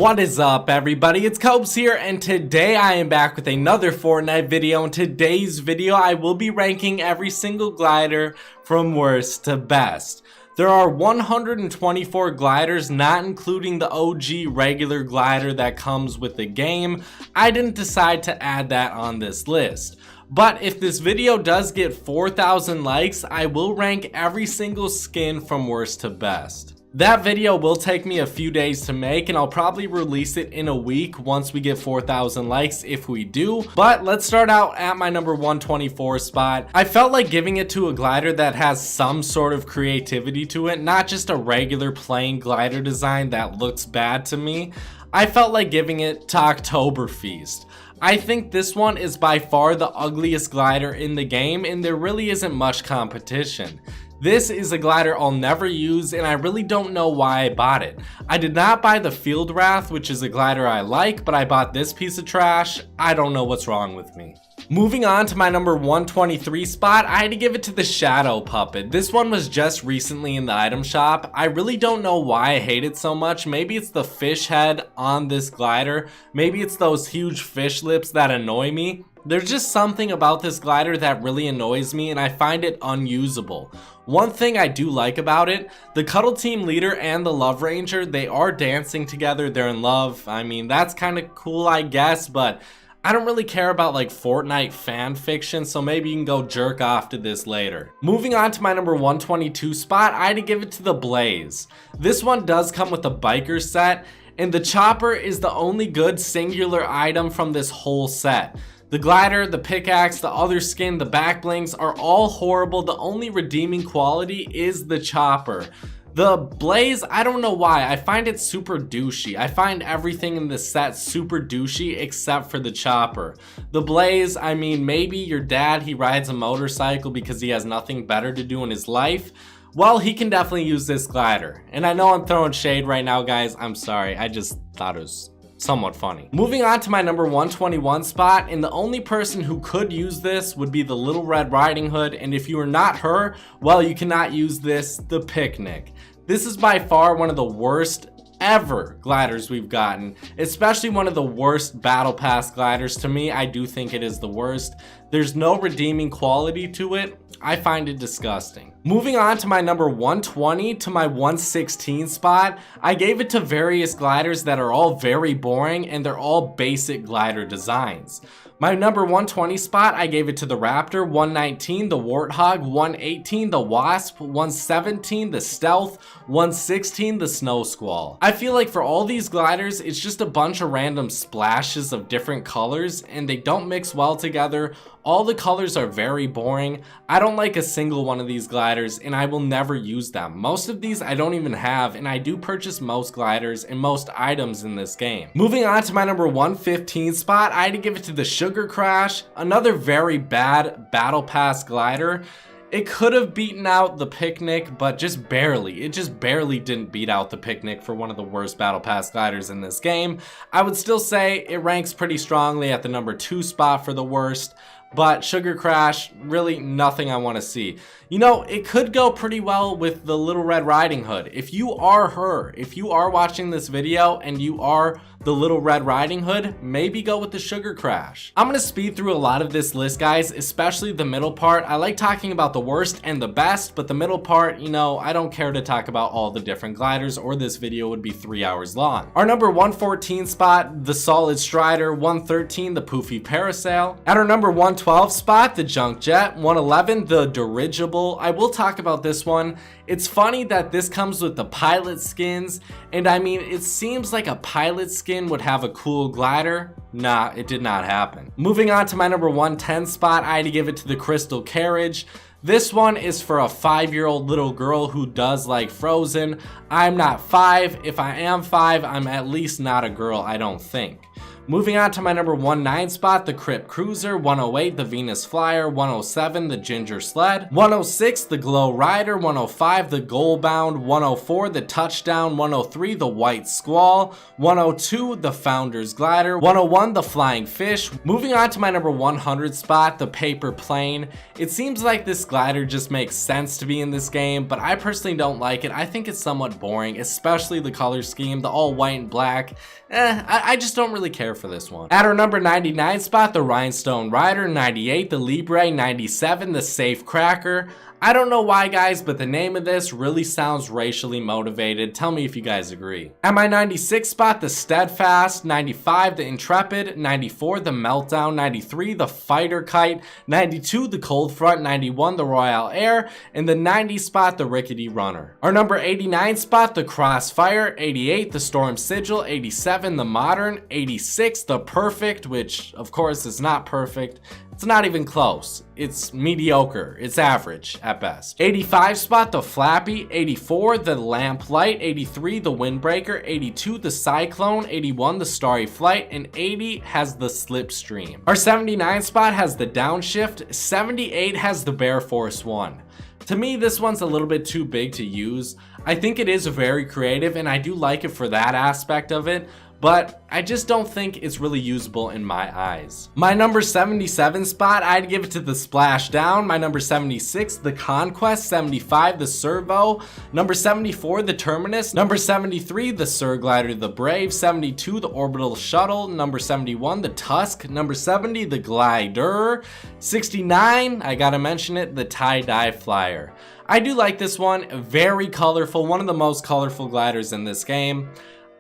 What is up, everybody? It's Copes here, and today I am back with another Fortnite video. In today's video, I will be ranking every single glider from worst to best. There are 124 gliders, not including the OG regular glider that comes with the game. I didn't decide to add that on this list. But if this video does get 4,000 likes, I will rank every single skin from worst to best. That video will take me a few days to make, and I'll probably release it in a week once we get 4,000 likes if we do. But let's start out at my number 124 spot. I felt like giving it to a glider that has some sort of creativity to it, not just a regular plain glider design that looks bad to me. I felt like giving it to Oktoberfest. I think this one is by far the ugliest glider in the game, and there really isn't much competition. This is a glider I'll never use, and I really don't know why I bought it. I did not buy the Field Wrath, which is a glider I like, but I bought this piece of trash. I don't know what's wrong with me. Moving on to my number 123 spot, I had to give it to the Shadow Puppet. This one was just recently in the item shop. I really don't know why I hate it so much. Maybe it's the fish head on this glider. Maybe it's those huge fish lips that annoy me. There's just something about this glider that really annoys me, and I find it unusable. One thing I do like about it, the Cuddle Team leader and the Love Ranger, they are dancing together, they're in love. I mean, that's kind of cool, I guess, but I don't really care about like Fortnite fan fiction, so maybe you can go jerk off to this later. Moving on to my number 122 spot, I had to give it to the Blaze. This one does come with a biker set, and the chopper is the only good singular item from this whole set. The glider, the pickaxe, the other skin, the back blings are all horrible. The only redeeming quality is the chopper. The Blaze, I don't know why. I find it super douchey. I find everything in this set super douchey except for the chopper. The Blaze, I mean, maybe your dad, he rides a motorcycle because he has nothing better to do in his life. Well, he can definitely use this glider. And I know I'm throwing shade right now, guys. I'm sorry. I just thought it was somewhat funny. Moving on to my number 121 spot, and the only person who could use this would be the Little Red Riding Hood, and if you are not her, well, you cannot use this, the Picnic. This is by far one of the worst ever gliders we've gotten, especially one of the worst battle pass gliders. To me, I do think it is the worst. There's no redeeming quality to it. I find it disgusting. Moving on to my number 120 to my 116 spot, I gave it to various gliders that are all very boring, and they're all basic glider designs. My number 120 spot, I gave it to the Raptor, 119 the Warthog, 118 the Wasp, 117 the Stealth, 116 the Snow Squall. I feel like for all these gliders, it's just a bunch of random splashes of different colors, and they don't mix well together. All the colors are very boring. I don't like a single one of these gliders, and I will never use them. Most of these I don't even have, and I do purchase most gliders and most items in this game. Moving on to my number 115 spot, I had to give it to the Sugar Crash, another very bad battle pass glider. It could have beaten out the Picnic, but just barely. It just barely didn't beat out the Picnic for one of the worst battle pass gliders in this game. I would still say it ranks pretty strongly at the number 2 spot for the worst, but Sugar Crash, really nothing I want to see. You know, it could go pretty well with the Little Red Riding Hood. If you are her, if you are watching this video and you are the Little Red Riding Hood, maybe go with the Sugar Crash. I'm gonna speed through a lot of this list, guys, especially the middle part. I like talking about the worst and the best, but the middle part, you know, I don't care to talk about all the different gliders, or this video would be 3 hours long. Our number 114 spot, the Solid Strider, 113 the Poofy Parasail. At our number 112 spot, the Junk Jet, 111 the Dirigible. I will talk about this one. It's funny that this comes with the pilot skins, and I mean, it seems like a pilot skin would have a cool glider. Nah, it did not happen. Moving on to my number 110 spot, I had to give it to the Crystal Carriage. This one is for a 5-year-old little girl who does like Frozen. I'm not 5. If I am 5, I'm at least not a girl, I don't think. Moving on to my number 19 spot, the Crypt Cruiser, 108, the Venus Flyer, 107, the Ginger Sled, 106, the Glow Rider, 105, the Goal Bound, 104, the Touchdown, 103, the White Squall, 102, the Founder's Glider, 101, the Flying Fish. Moving on to my number 100 spot, the Paper Plane. It seems like this glider just makes sense to be in this game, but I personally don't like it. I think it's somewhat boring, especially the color scheme, the all white and black. I just don't really care for this one. At our number 99 spot, the Rhinestone Rider, 98, the Libre, 97, the Safe Cracker. I don't know why, guys, but the name of this really sounds racially motivated. Tell me if you guys agree. At my 96 spot, the Steadfast, 95, the Intrepid, 94, the Meltdown, 93, the Fighter Kite, 92, the Cold Front, 91, the Royale Air, and the 90 spot, the Rickety Runner. Our number 89 spot, the Crossfire, 88, the Storm Sigil, 87, the Modern, 86, the Perfect, which of course is not perfect. It's not even close. It's mediocre. It's average at best. 85 spot, the Flappy, 84, the Lamplight, 83, the Windbreaker, 82, the Cyclone, 81, the Starry Flight, and 80 has the Slipstream. Our 79 spot has the Downshift, 78 has the Bear Force 1. To me, this one's a little bit too big to use. I think it is very creative and I do like it for that aspect of it, but I just don't think it's really usable in my eyes. My number 77 spot, I'd give it to the Splashdown. My number 76, the Conquest. 75, the Servo. Number 74, the Terminus. Number 73, the Surglider, the Brave. 72, the Orbital Shuttle. Number 71, the Tusk. Number 70, the Glider. 69, I gotta mention it, the Tie-Dye Flyer. I do like this one, very colorful, one of the most colorful gliders in this game.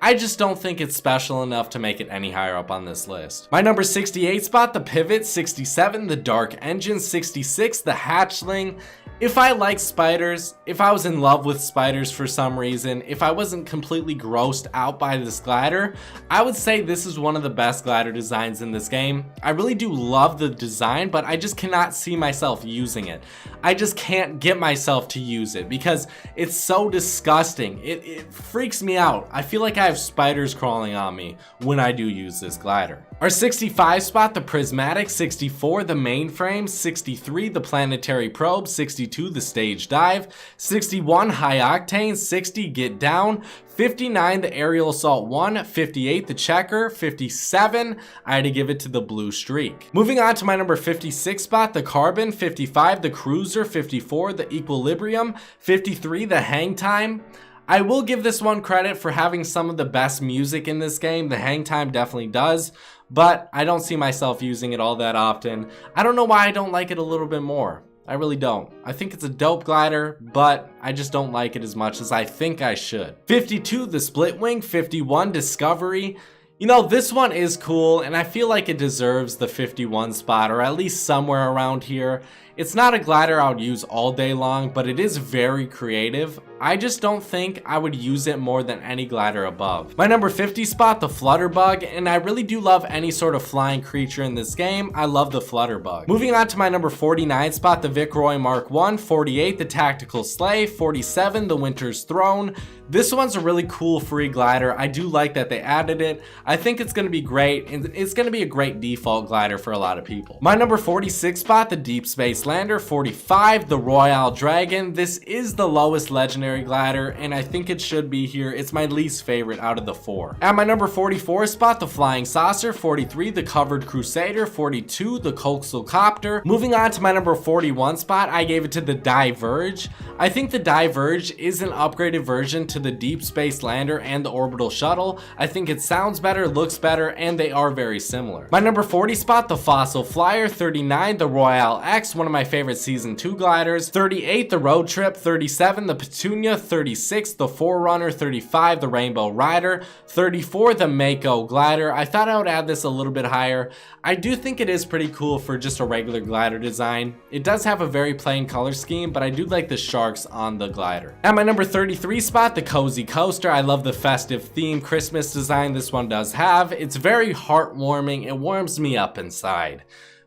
I just don't think it's special enough to make it any higher up on this list. My number 68 spot, the Pivot. 67, the Dark Engine. 66, the Hatchling. If I like spiders, if I was in love with spiders for some reason, if I wasn't completely grossed out by this glider, I would say this is one of the best glider designs in this game. I really do love the design, but I just cannot see myself using it. I just can't get myself to use it because it's so disgusting. It freaks me out. I feel like I have spiders crawling on me when I do use this glider. Our 65 spot, the Prismatic. 64, the Mainframe. 63, the Planetary Probe. 62, the Stage Dive. 61, High Octane. 60, Get Down. 59, the Aerial Assault 1. 58, the Checker. 57, I had to give it to the Blue Streak. Moving on to my number 56 spot, the Carbon. 55, the Cruiser. 54, the Equilibrium. 53, the Hang Time. I will give this one credit for having some of the best music in this game. The Hang Time definitely does, but I don't see myself using it all that often. I don't know why I don't like it a little bit more. I really don't. I think it's a dope glider, but I just don't like it as much as I think I should. 52, the Splitwing. 51, Discovery. You know, this one is cool, and I feel like it deserves the 51 spot, or at least somewhere around here. It's not a glider I would use all day long, but it is very creative. I just don't think I would use it more than any glider above. My number 50 spot, the Flutterbug, and I really do love any sort of flying creature in this game. I love the Flutterbug. Moving on to my number 49 spot, the Vicroy Mark 1. 48, the Tactical Sleigh. 47, the Winter's Throne. This one's a really cool free glider. I do like that they added it. I think it's going to be great, and it's going to be a great default glider for a lot of people. My number 46 spot, the Deep Space Lander. 45, the Royale Dragon. This is the lowest legendary glider, and I think it should be here. It's my least favorite out of the four. At my number 44 spot, the Flying Saucer. 43, the Covered Crusader. 42, the Coaxial Copter. Moving on to my number 41 spot, I gave it to the Diverge. I think the Diverge is an upgraded version to the Deep Space Lander and the Orbital Shuttle. I think it sounds better, looks better, and they are very similar. My number 40 spot, the Fossil Flyer. 39, the Royale X, one of my favorite Season 2 gliders. 38, the Road Trip. 37, the Petunia. 36, the Forerunner. 35, the Rainbow Rider. 34, the Mako glider. I thought I would add this a little bit higher. I do think it is pretty cool for just a regular glider design. It does have a very plain color scheme, but I do like the sharks on the glider. At my number 33 spot, the Cozy Coaster. I love the festive theme Christmas design this one does have. It's very heartwarming. It warms me up inside.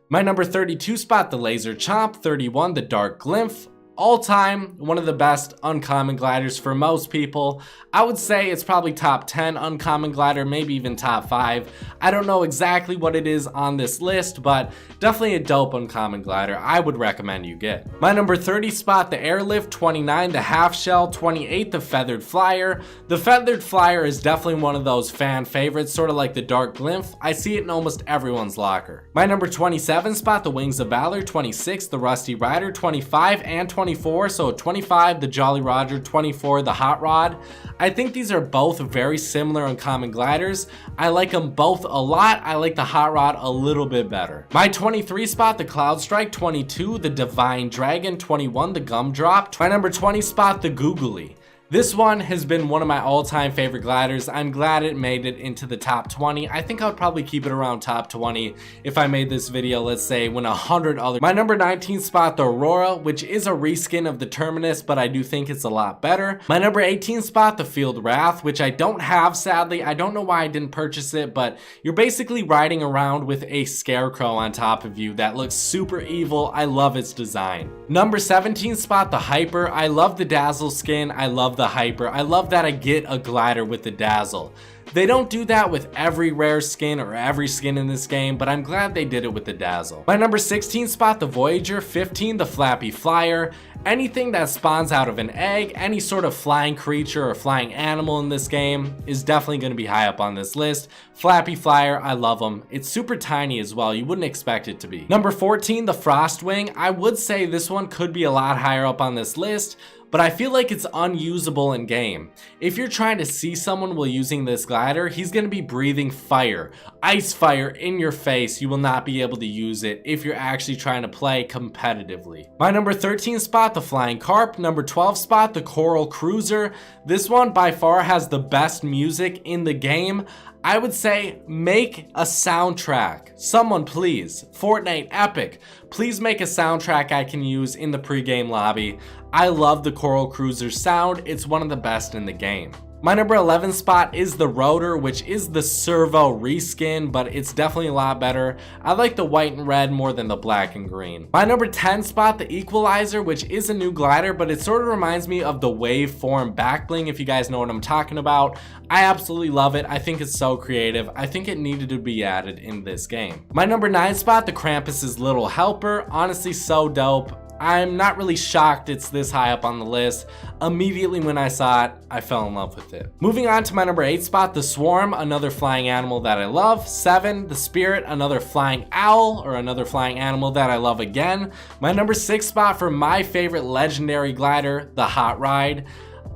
My number 32 spot, the Laser Chomp. 31, the Dark Glimph. All time, one of the best uncommon gliders for most people. I would say it's probably top 10 uncommon glider, maybe even top 5. I don't know exactly what it is on this list, but definitely a dope uncommon glider I would recommend you get. My number 30 spot, the Airlift, 29, the Half Shell, 28, the Feathered Flyer. The Feathered Flyer is definitely one of those fan favorites, sort of like the Dark Glymph. I see it in almost everyone's locker. My number 27 spot, the Wings of Valor, 26, the Rusty Rider, 25, and 24. So 25, the Jolly Roger, 24, the Hot Rod. I think these are both very similar uncommon gliders. I like them both a lot. I like the Hot Rod a little bit better. My 23 spot, the Cloud Strike, 22, the Divine Dragon, 21, the Gumdrop. My number 20 spot, the Googly. This one has been one of my all-time favorite gliders. I'm glad it made it into the top 20. I think I would probably keep it around top 20 if I made this video, let's say, when 100 other. My number 19 spot, the Aurora, which is a reskin of the Terminus, but I do think it's a lot better. My number 18 spot, the Field Wrath, which I don't have, sadly. I don't know why I didn't purchase it, but you're basically riding around with a scarecrow on top of you that looks super evil. I love its design. Number 17 spot, the Hyper. I love the Dazzle skin. I love the Hyper. I love that I get a glider with the Dazzle. They don't do that with every rare skin or every skin in this game, but I'm glad they did it with the Dazzle. My number 16 spot, the Voyager, 15, the Flappy Flyer. Anything that spawns out of an egg, any sort of flying creature or flying animal in this game is definitely going to be high up on this list. Flappy Flyer, I love them. It's super tiny as well. You wouldn't expect it to be. Number 14, the Frostwing. I would say this one could be a lot higher up on this list, but I feel like it's unusable in game. If you're trying to see someone while using this glider, he's going to be breathing fire, ice fire in your face. You will not be able to use it if you're actually trying to play competitively. My number 13 spot, the Flying Carp. Number 12 spot, the Coral Cruiser. This one by far has the best music in the game. I would say make a soundtrack. Someone please, Fortnite, Epic, please make a soundtrack I can use in the pregame lobby. I love the Coral Cruiser sound. It's one of the best in the game. My number 11 spot is the Rotor, which is the Servo reskin, but it's definitely a lot better. I like the white and red more than the black and green. My number 10 spot, the Equalizer, which is a new glider, but it sort of reminds me of the Waveform backbling, if you guys know what I'm talking about. I absolutely love it. I think it's so creative. I think it needed to be added in this game. My number 9 spot, the Krampus's Little Helper. Honestly, so dope. I'm not really shocked it's this high up on the list. Immediately when I saw it, I fell in love with it. Moving on to my number 8 spot, the Swarm, another flying animal that I love. 7, the Spirit, another flying owl or another flying animal that I love again. My number 6 spot for my favorite legendary glider, the Hot Ride.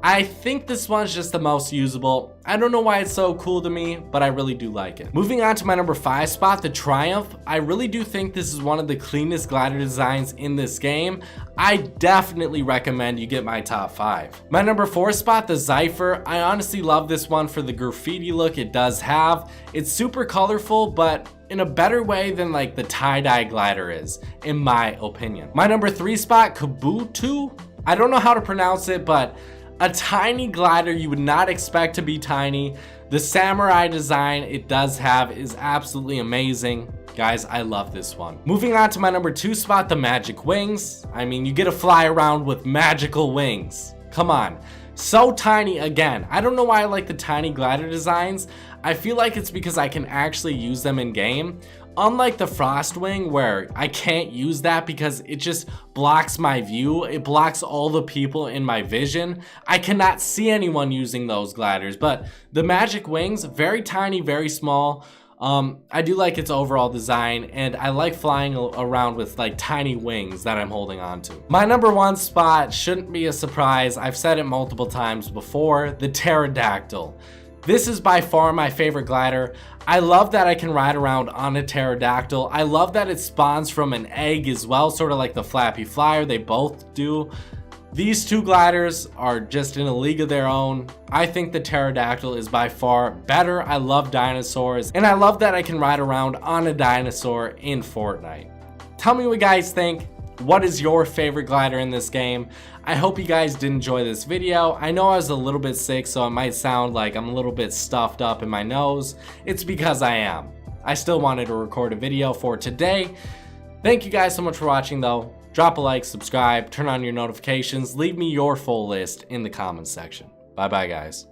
I think this one's just the most usable. I don't know why it's so cool to me, but I really do like it. Moving on to my number 5 spot, the Triumph. I really do think this is one of the cleanest glider designs in this game. I definitely recommend you get my top 5. My number 4 spot, the Zypher. I honestly love this one for the graffiti look it does have. It's super colorful, but in a better way than like the tie-dye glider is, in my opinion. My number 3 spot, Kabuto. I don't know how to pronounce it, but a tiny glider you would not expect to be tiny. The samurai design it does have is absolutely amazing. Guys, I love this one. Moving on to my number 2 spot, the Magic Wings. I mean, you get to fly around with magical wings. Come on. So tiny again. I don't know why I like the tiny glider designs. I feel like it's because I can actually use them in game. Unlike the Frostwing, where I can't use that because it just blocks my view. It blocks all the people in my vision. I cannot see anyone using those gliders. But the Magic Wings, very tiny, very small. I do like its overall design, and I like flying around with like tiny wings that I'm holding on to. My number 1 spot shouldn't be a surprise. I've said it multiple times before, the Pterodactyl. This is by far my favorite glider. I love that I can ride around on a pterodactyl. I love that it spawns from an egg as well, sort of like the Flappy Flyer. They both do. These two gliders are just in a league of their own. I think the pterodactyl is by far better. I love dinosaurs, and I love that I can ride around on a dinosaur in Fortnite. Tell me what you guys think. What is your favorite glider in this game? I hope you guys did enjoy this video. I know I was a little bit sick, so it might sound like I'm a little bit stuffed up in my nose. It's because I am. I still wanted to record a video for today. Thank you guys so much for watching though, Drop a like, subscribe, turn on your notifications, leave me your full list in the comments section. Bye bye guys.